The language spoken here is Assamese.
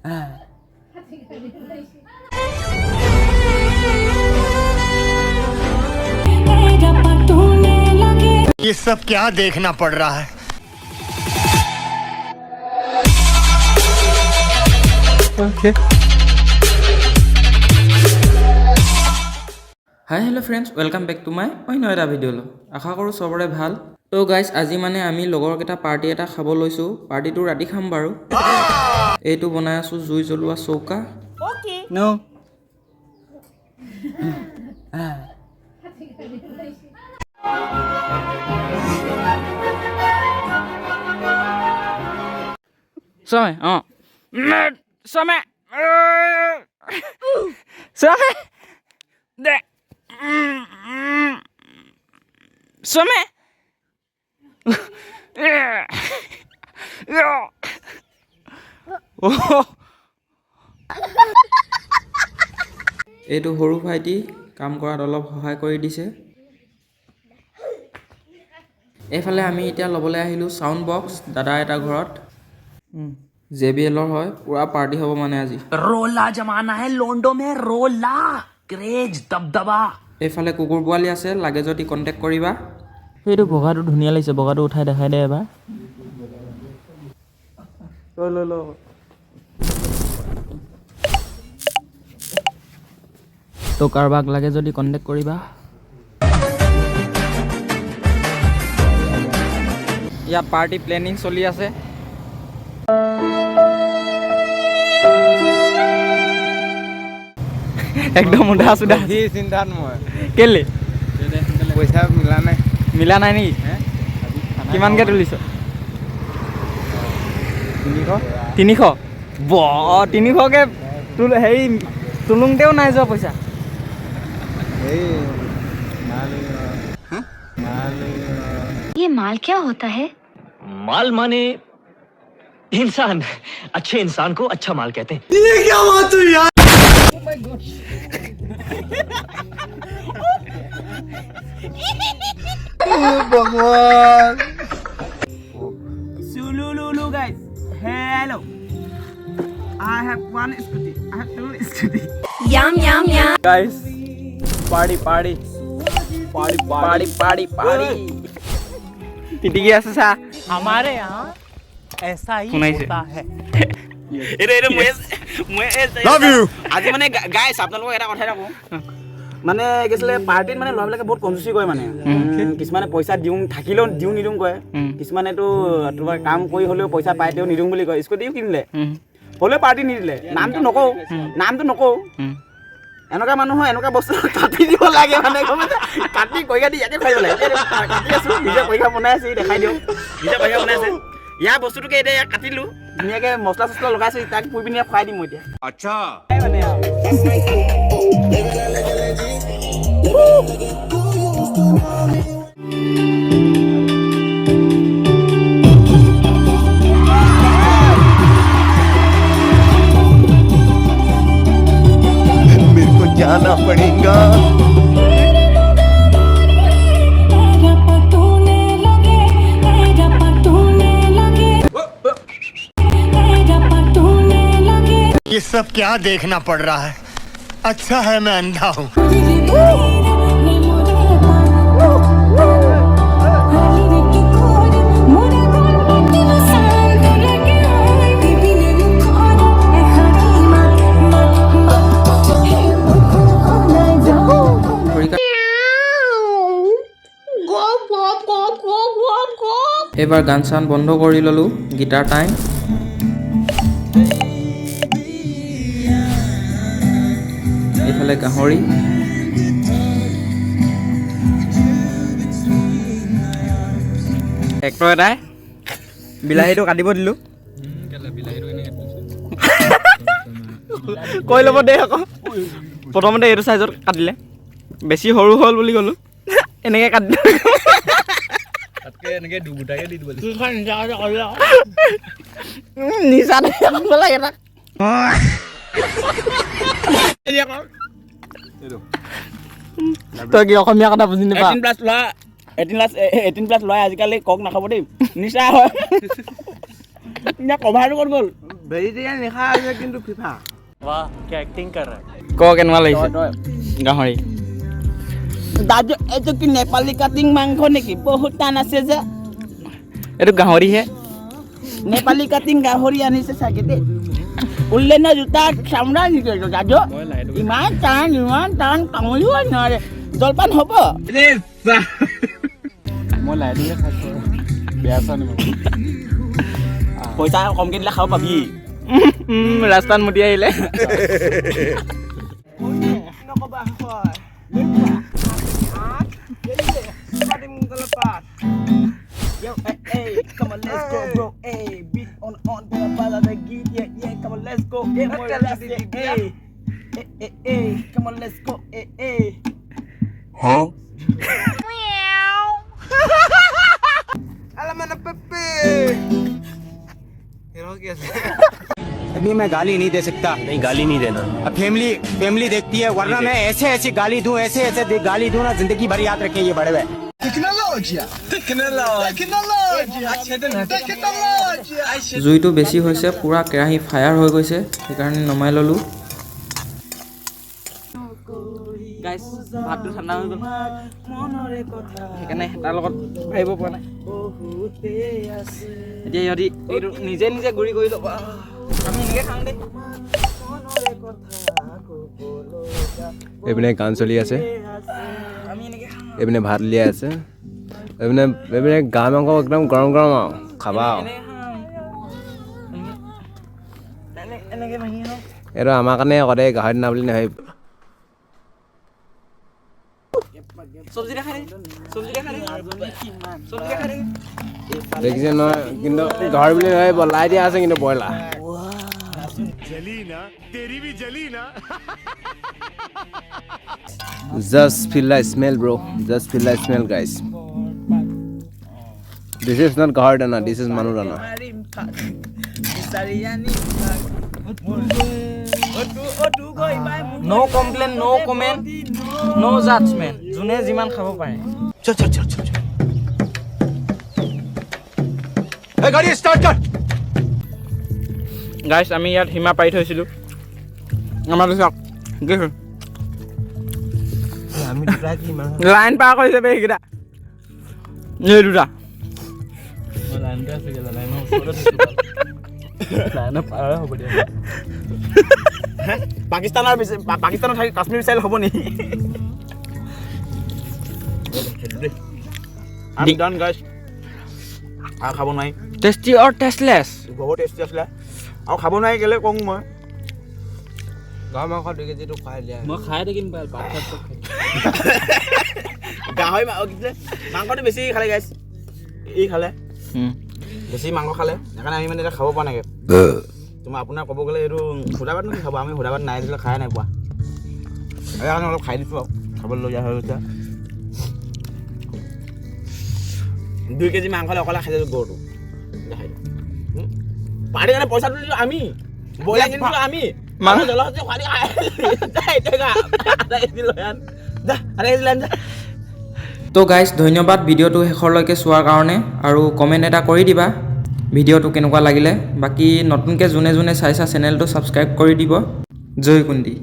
ये सब क्या देखना पड़ रहा है। Okay. Hi hello' friends welcome back to my অন্য এটা ভিডিঅ'লৈ আশা কৰোঁ চবৰে ভাল। তো গাইজ আজি মানে আমি লগৰকেইটা পাৰ্টি এটা খাব লৈছোঁ। পাৰ্টিটো ৰাতি খাম বাৰু। এইটো বনাই আছোঁ জুই জ্বলোৱা চৌকা। No. Some, some, some, some. এইটো সৰু ভাইটি কাম কৰাত অলপ সহায় কৰি দিছে। এইফালে আমি এতিয়া ল'বলৈ আহিলোঁ চাউণ্ড বক্স দাদা এটা ঘৰত। JBLৰ হয় পুৰা পাৰ্টি হ'ব মানে আজি। रोला जमाना है लोंडो में रोला क्रेज दबदबा। এইফালে কুকুৰ পোৱালি আছে লাগে যদি কণ্টেক্ট কৰিবা। সেইটো বগাটো ধুনীয়া লাগিছে বগাটো উঠাই দেখাই দে এবাৰ তো কাৰোবাক লাগে যদি কণ্টেক্ট কৰিবা। ইয়াত পাৰ্টি প্লেনিং চলি আছে। একদম উধা চুধা চিন্তাত মই কেলে পইচা মিলা নাই নেকি? কিমানকৈ তুলিছ? 300 300কৈ হেৰি তুলুংতেও নাই যোৱা পইচা। ये माल क्या होता है? माल माने इंसान, अच्छे इंसान को अच्छा माल कहते हैं। ভগৱান Sululu guys, hello. I have one scooty. I have two scooty. Yum yum yum. Guys, party. Titiki ase sa. हमारे यहाँ ऐसा ही होता है। Love you. আজি মানে গাইছ আপোনালোকক এটা কথা কওঁ মানে কিছিলে পাৰ্টিত মানে ল'ৰাবিলাকে বহুত কনজুচি কৰে মানে কিছুমানে পইচা দিওঁ থাকিলেও দিওঁ নিদিওঁ কয় কিছুমানেতো তোমাৰ কাম কৰি হ'লেও পইচা পাই তেওঁ নিদিওঁ বুলি কয় স্কুটিও কিনিলে হ'লেও পাৰ্টি নিদিলে নামটো নকওঁ এনেকুৱা মানুহৰ এনেকুৱা বস্তু কাটি দিব লাগে মানে কাটি পইচা দি ইয়াকে খুৱাই দিব লাগে কাটি আছোঁ নিজে পইচা বনাই আছে দেখাই দিওঁ নিজে পইচা বনাই আছে ইয়াৰ বস্তুটোকে এতিয়া ইয়াক কাটিলোঁ ধুনীয়াকৈ মছলা চছলা লগাইছোঁ তাক পুৰি পিনি খুৱাই দিম মই এতিয়া আচ্ছা মানে मेरे को जाना पड़ेगा। ये सब क्या देखना पड़ रहा है। अच्छा है मैं अंधा हूँ। এইবাৰ গান চান বন্ধ কৰি ল'লোঁ গীটাৰ টাইম। এইফালে গাহৰি ট্ৰেক্টৰ এটাই বিলাহীটো কাটিব দিলোঁ কৈ ল'ব দে আকৌ প্ৰথমতে এইটো চাইজত কাটিলে বেছি সৰু হ'ল বুলি ক'লোঁ এনেকৈ কাটি নিচা লাগে তাক তই কি অসমীয়া কথা বুজি নাপা? 18+ ল'ৰাই আজিকালি কক নাখাব দেই নিচা হয় না কভাৰটো ক'ত গ'ল ভেজিটেৰিয়ান লিখা আছে কিন্তু ফিফা वाह क्या एक्टिंग कर रहा है ক কেনেকুৱা লাগিছে গাহৰি দাদু এইটো কি নেপালী কাটিং মাংস নেকি বহুত টান আছে যে এইটো গাহৰিহে নেপালী কাটিং গাহৰি আনিছে চাগে দেই উল্লেনৰ জোতা চামৰা নেকি এইটো দাদু ইমান টান কামুৰিব নোৱাৰে জলপান হ'ব মই লাইটহে খাইছোঁ বেয়া চোৱা নিব পইচা কমকৈ দিলে খাব পাবি ৰাস্তাত মুতি আহিলে নক'বা হয় Yo, hey, come on, let's go, bro. Hey, beat on the ball the beat. Yeah, come on, let's go. Hey, hey, come on, let's go. Hey. Huh? Alamana Pepe. Hero कैसे? अभी मैं गाली नहीं दे सकता। नहीं गाली नहीं देना अब फैमिली देखती है वरना मैं ऐसे गाली दूं ऐसे गाली दूं ना जिंदगी भर याद रखें ये बड़े हुए জুইটো বেছি হৈছে পুৰা কেৰাহী ফায়াৰ হৈ গৈছে সেইকাৰণে নমাই ল'লোঁ গাইছ ভাতটো ঠাণ্ডা হৈ গ'ল সেইকাৰণে তাৰ লগত ভাবিব পৰা নাই এতিয়া সিহঁতি এইটো নিজে গুৰি কৰি ল'ব আমি এনেকৈ খাওঁ দেই এইপিনে গান চলি আছে এইপিনে ভাত উলিয়াই আছে এইপিনে গা মাংস একদম গৰম আৰু খাবা এইটো আমাৰ কাৰণে সদায় গাহৰি দিনা বুলি নাভাবিব দেখিছে নহয় কিন্তু গাহৰি বুলি নাভাবিব লাই দিয়া আছে কিন্তু broiler Just feel the smell, bro. Just feel the smell, guys. This is not Gahardana, this is Manurana. No complaint, no comment, no judgment. যোনে যিমান খাব পাৰে Hey, गाड़ी स्टार्ट कर গাইছ আমি ইয়াত সীমা পাৰি থৈছিলোঁ আমাৰতো চাওক লাইন পাৰ কৰিছে বে সেইকেইটা এই দুটা পাকিস্তানৰ থাকি কাশ্মীৰ ষ্টাইল হ'ব নেকি I'm done, guys. আৰু খাব নোৱাৰি টেষ্টি অৰ টেষ্টলেছ বহুত টেষ্টি আছিলে আৰু খাব নোৱাৰি কেলে কওঁ মই গাহৰি মাংস 2 কেজিটো খুৱাই দিয়া মই খাই থাকিম গাহৰি মাংসটো বেছি খালে গাইছ ই খালে বেছি মাংস খালে সেইকাৰণে আমি মানে এতিয়া খাব পৰা নাগে তোমাৰ আপোনাৰ ক'ব গ'লে এইটো সুদাবাতনো কি খাব আমি সুদাবাত নাই দিলে খাই নাই পোৱা সেইকাৰণে অলপ খাই দিছোঁ আৰু খাবলগীয়া হৈ গৈছে 2 কেজি মাংস অকলে খাই দিলোঁ গৰুটো পাৰ্টিৰ কাৰণে পইচাটো দিলোঁ আমি ব্ৰইলাৰ কিনিছিলোঁ আমি তো গাইজ ধন্যবাদ ভিডিঅ'টো শেষলৈকে চোৱাৰ কাৰণে আৰু কমেণ্ট এটা কৰি দিবা ভিডিঅ'টো কেনেকুৱা লাগিলে বাকী নতুনকৈ যোনে চাইছা চেনেলটো ছাবস্ক্ৰাইব কৰি দিব জয় কুন্দি